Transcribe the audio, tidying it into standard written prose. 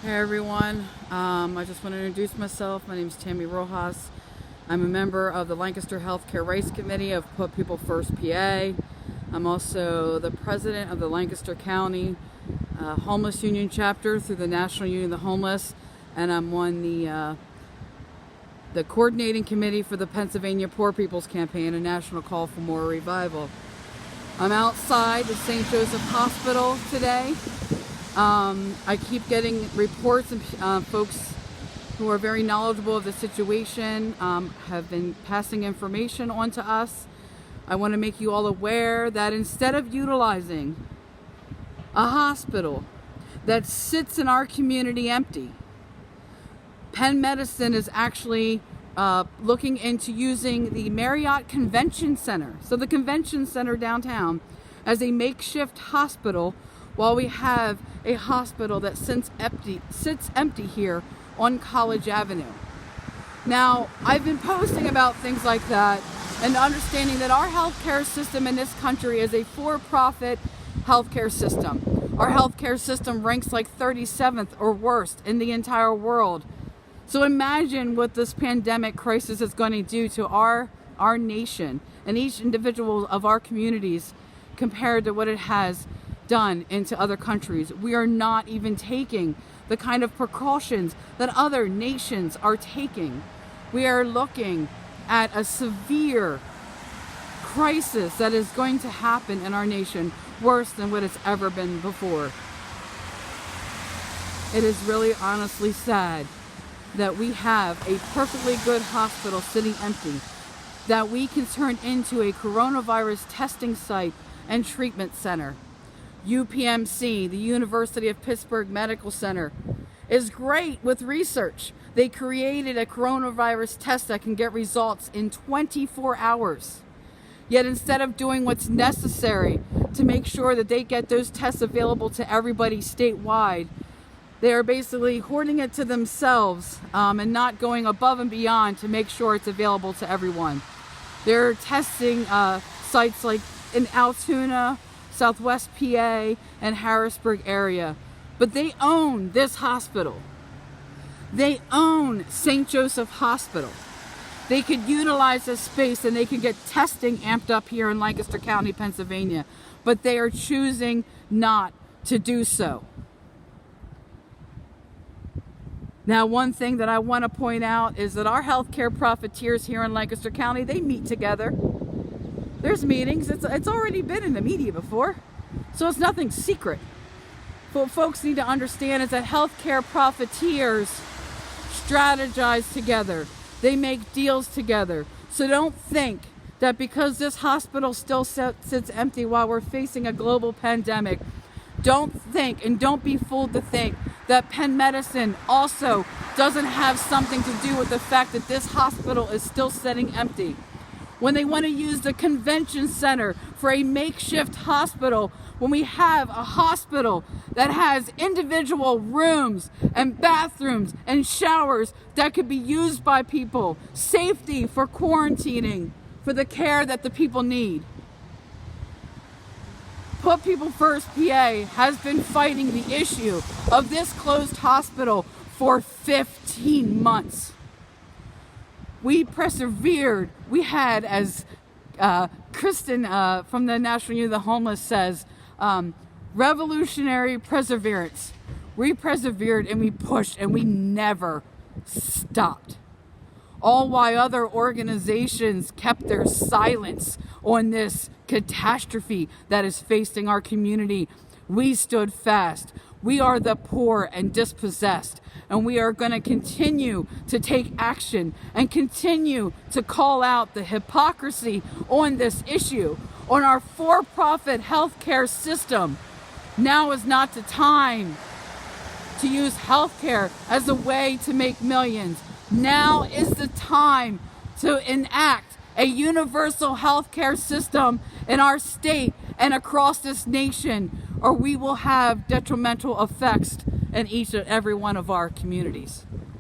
Hey everyone, I just want to introduce myself. My name is Tammy Rojas. I'm a member of the Lancaster Healthcare Rights Committee of Put People First PA. I'm also the president of the Lancaster County Homeless Union chapter through the National Union of the Homeless, and I'm on the coordinating committee for the Pennsylvania Poor People's Campaign, a national call for more revival. I'm outside the St. Joseph Hospital today. I keep getting reports and folks who are very knowledgeable of the situation have been passing information on to us. I want to make you all aware that instead of utilizing a hospital that sits in our community empty, Penn Medicine is actually looking into using the Marriott Convention Center, so the convention center downtown, as a makeshift hospital, while we have a hospital that sits empty here on College Avenue. Now, I've been posting about things like that and understanding that our healthcare system in this country is a for-profit healthcare system. Our healthcare system ranks like 37th or worst in the entire world. So imagine what this pandemic crisis is going to do to our nation and each individual of our communities compared to what it has done into other countries. We are not even taking the kind of precautions that other nations are taking. We are looking at a severe crisis that is going to happen in our nation, worse than what it's ever been before. It is really honestly sad that we have a perfectly good hospital sitting empty, that we can turn into a coronavirus testing site and treatment center. UPMC, the University of Pittsburgh Medical Center, is great with research. They created a coronavirus test that can get results in 24 hours. Yet instead of doing what's necessary to make sure that they get those tests available to everybody statewide, they are basically hoarding it to themselves and not going above and beyond to make sure it's available to everyone. They're testing sites like in Altoona, Southwest PA, and Harrisburg area. But they own this hospital. They own St. Joseph Hospital. They could utilize this space and they could get testing amped up here in Lancaster County, Pennsylvania. But they are choosing not to do so. Now, one thing that I want to point out is that our healthcare profiteers here in Lancaster County, they meet together. There's meetings. It's already been in the media before, so it's nothing secret. What folks need to understand is that healthcare profiteers strategize together. They make deals together. So don't think that because this hospital still sits empty while we're facing a global pandemic, don't think and don't be fooled to think that Penn Medicine also doesn't have something to do with the fact that this hospital is still sitting empty. When they want to use the convention center for a makeshift hospital, when we have a hospital that has individual rooms and bathrooms and showers that could be used by people, safety for quarantining, for the care that the people need. Put People First PA has been fighting the issue of this closed hospital for 15 months. We persevered. We had, as Kristen from the National Union of the Homeless says, revolutionary perseverance. We persevered and we pushed and we never stopped. All while other organizations kept their silence on this catastrophe that is facing our community, we stood fast. We are the poor and dispossessed, and we are going to continue to take action and continue to call out the hypocrisy on this issue, on our for-profit healthcare system. Now is not the time to use healthcare as a way to make millions. Now is the time to enact a universal healthcare system in our state and across this nation, or we will have detrimental effects in each and every one of our communities.